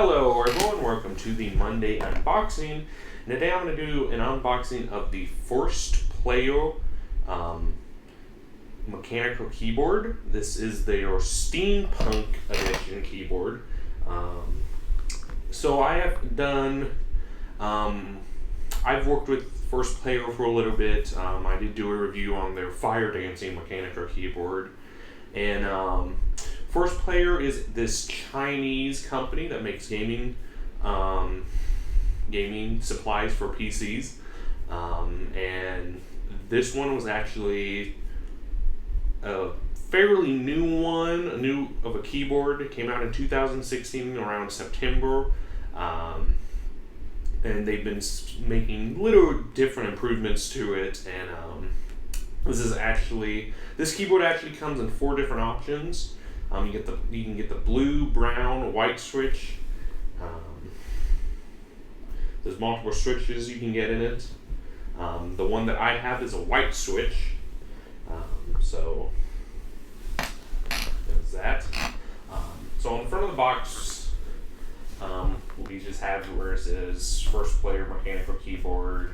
Hello everyone, welcome to the Monday unboxing. And today I'm going to do an unboxing of the 1STPLAYER mechanical keyboard. This is their Steampunk edition keyboard. So I have done, I've worked with 1STPLAYER for a little bit. I did do a review on their Fire Dancing mechanical keyboard. And 1STPLAYER is this Chinese company that makes gaming supplies for PCs, and this one was actually a fairly new of a keyboard. It came out in 2016 around September, and they've been making little different improvements to it. And this keyboard actually comes in 4 different options. You can get the blue, brown, white switch. There's multiple switches you can get in it. The one that I have is a white switch. So there's that. So on the front of the box, we just have where it says 1STPLAYER mechanical keyboard,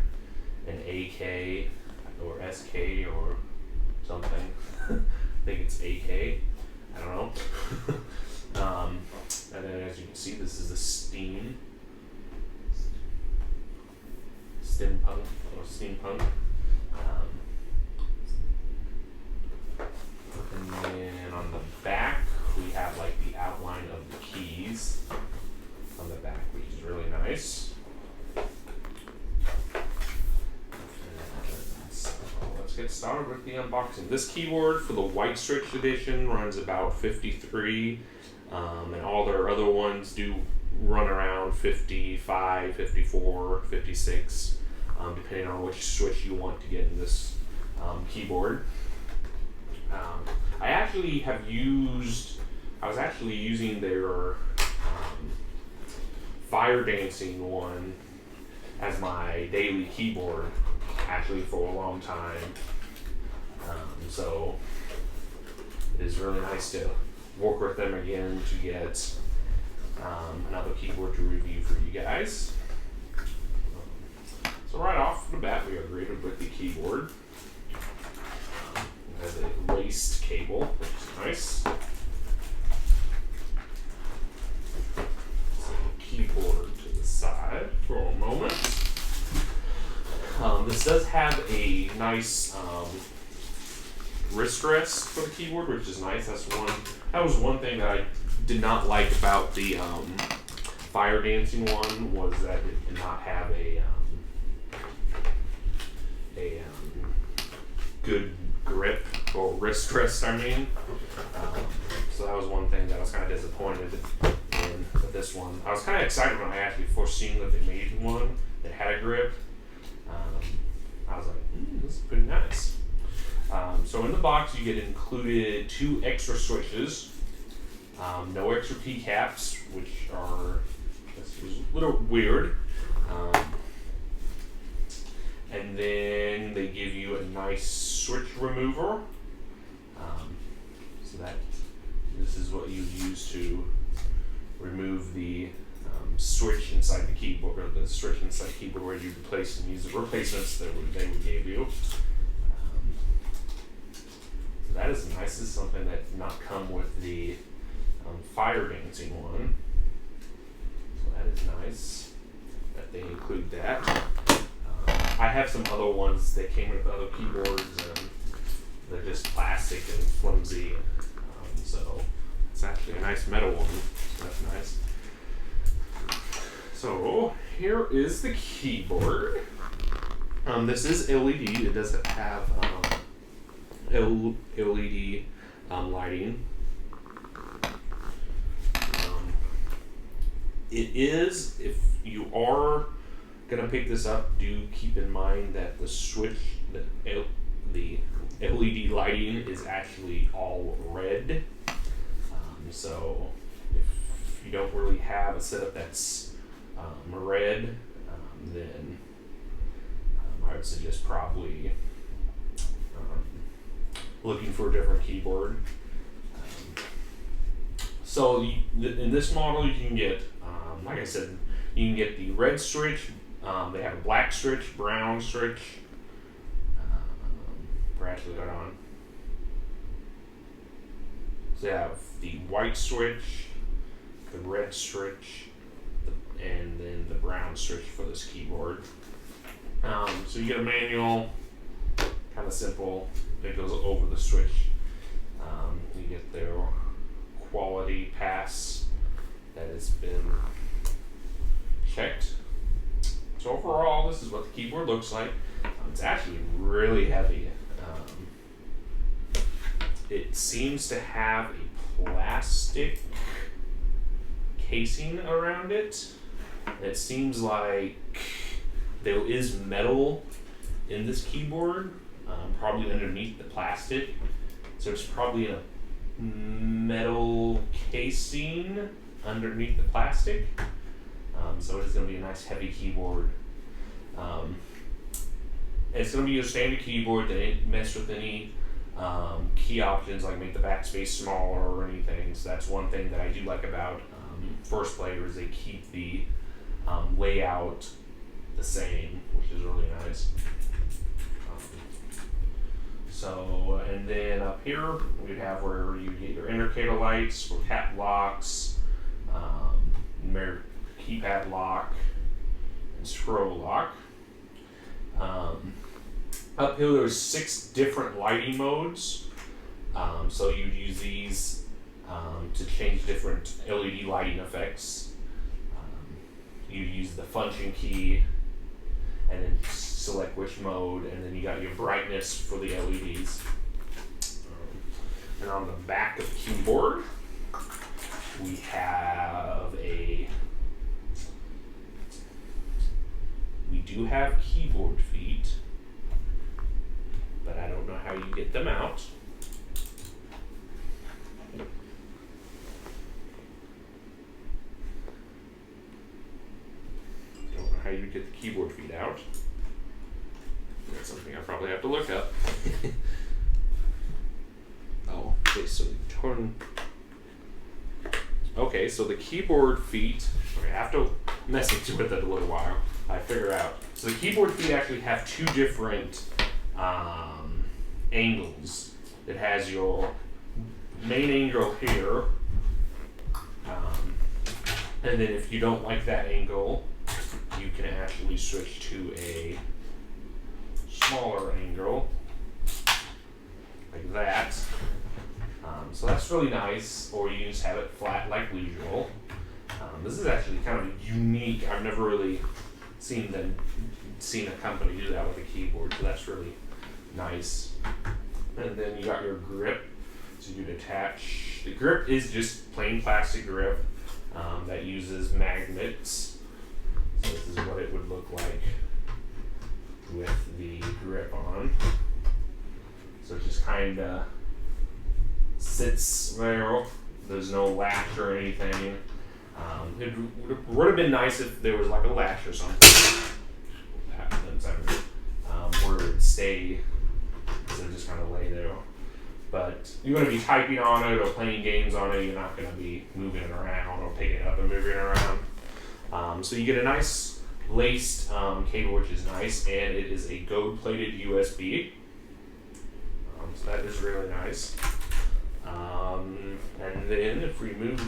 an AK or SK or something. I think it's AK. I don't know. And then as you can see, this is a steampunk. And then on the back, we have like the outline of the keys on the back, which is really nice. Let's get started with the unboxing. This keyboard for the white switch edition runs about $53, and all their other ones do run around $55, $54, $56, depending on which switch you want to get in this keyboard. I was actually using their Fire Dancing one as my daily keyboard actually for a long time. So it is really nice to work with them again to get another keyboard to review for you guys. So right off the bat, we are greeted with the keyboard. It has a laced cable, which is nice. So keyboard to the side for a moment. This does have a nice wrist rest for the keyboard, which is nice. That was one thing that I did not like about the Fire Dancing one, was that it did not have a good grip or wrist rest. So that was one thing that I was kind of disappointed in with this one. I was kind of excited when I actually foreseen that they made one that had a grip. I was like, this is pretty nice. So in the box, you get included 2 extra switches, no extra keycaps, which this was a little weird. And then they give you a nice switch remover. So this is what you use to remove the switch inside the keyboard, or the switch inside the keyboard where you replace and use the replacements that they would give you. So that is nice. This is something that did not come with the Fire Dancing one. So that is nice that they include that. I have some other ones that came with other keyboards, and they're just plastic and flimsy. So it's actually a nice metal one. So that's nice. So here is the keyboard. This is LED. It doesn't have LED lighting. It is, if you are gonna pick this up, do keep in mind that the switch, the LED lighting is actually all red. So if you don't really have a setup that's red, then I would suggest probably looking for a different keyboard. So in this model, you can get Like I said, you can get the red switch. They have a black switch, brown switch. Actually got on. So you have the white switch, the red switch, and then the brown switch for this keyboard. So you get a manual, kind of simple. It goes over the switch. You get their quality pass that has been checked. So overall, this is what the keyboard looks like. It's actually really heavy. It seems to have a plastic casing around it. It seems like there is metal in this keyboard, probably underneath the plastic. So it's probably a metal casing underneath the plastic. So it's going to be a nice heavy keyboard. It's going to be a standard keyboard. They didn't mess with any key options like make the backspace smaller or anything. So that's one thing that I do like about 1STPLAYER is they keep the layout the same, which is really nice. And then up here we have where you get your indicator lights, or cap locks, keypad lock, and scroll lock. Up here there's 6 different lighting modes. So you use these to change different LED lighting effects. You use the function key and then select which mode, and then you got your brightness for the LEDs. And on the back of the keyboard, we do have keyboard feet, but I don't know how you get them out. Don't know how you get the keyboard feet out. That's something I probably have to look up. Oh, okay, so you turn. Okay, so the keyboard feet, okay, after messing with it a little while, I figure out. So the keyboard feet actually have 2 different angles. It has your main angle here, and then if you don't like that angle, you can actually switch to a smaller angle, like that. So that's really nice, or you can just have it flat like usual. This is actually kind of unique. I've never really seen a company do that with a keyboard, so that's really nice. And then you got your grip, so you can attach. The grip is just plain plastic grip that uses magnets. So this is what it would look like with the grip on. So it just kind of sits there. There's no latch or anything. It would have been nice if there was like a latch or something where it would stay, so just kind of lay there. But you're going to be typing on it or playing games on it. You're not going to be moving it around or picking it up and moving it around. So you get a nice laced cable, which is nice, and it is a gold-plated USB. So that is really nice. And then if we remove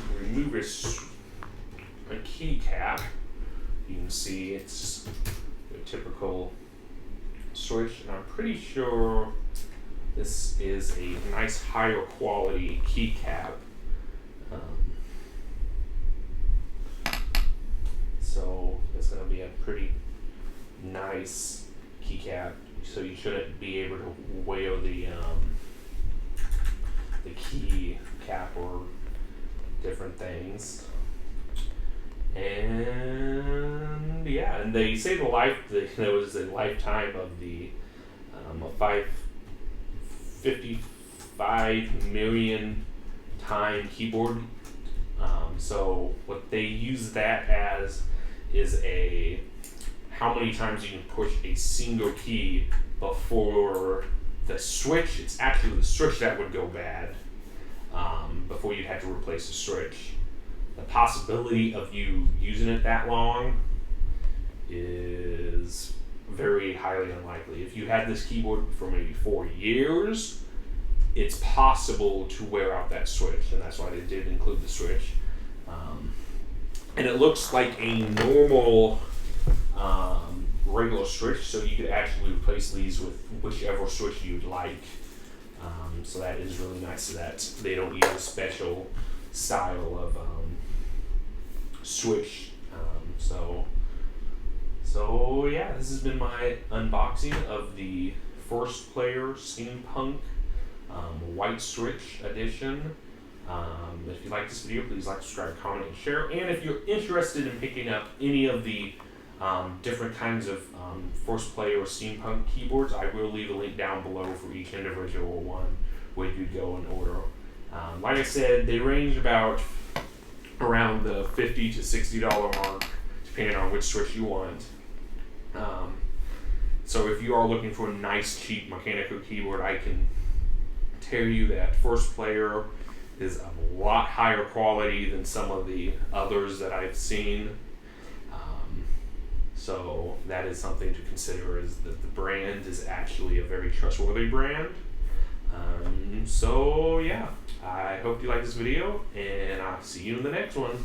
a keycap, you can see it's a typical switch, and I'm pretty sure this is a nice higher quality keycap. So it's going to be a pretty nice keycap. So you shouldn't be able to wear the key cap or different things. And yeah, and they say there was a lifetime of the 55 million time keyboard. So what they use that as is how many times you can push a single key before the switch. It's actually the switch that would go bad before you'd have to replace the switch. the possibility of you using it that long is very highly unlikely. If you had this keyboard for maybe 4 years, it's possible to wear out that switch, and that's why they did include the switch. And it looks like a normal regular switch, so you could actually replace these with whichever switch you'd like. So that is really nice that they don't use a special style of switch. So yeah, this has been my unboxing of the 1STPLAYER Steampunk White Switch Edition. If you like this video, please like, subscribe, comment, and share. And if you're interested in picking up any of the different kinds of 1STPLAYER Steampunk keyboards, I will leave a link down below for each individual one where you go and order. Like I said, they range about around the $50 to $60 mark, depending on which switch you want. So if you are looking for a nice, cheap mechanical keyboard, I can tell you that 1STPLAYER is a lot higher quality than some of the others that I've seen. So that is something to consider, is that the brand is actually a very trustworthy brand. So yeah, I hope you like this video, and I'll see you in the next one.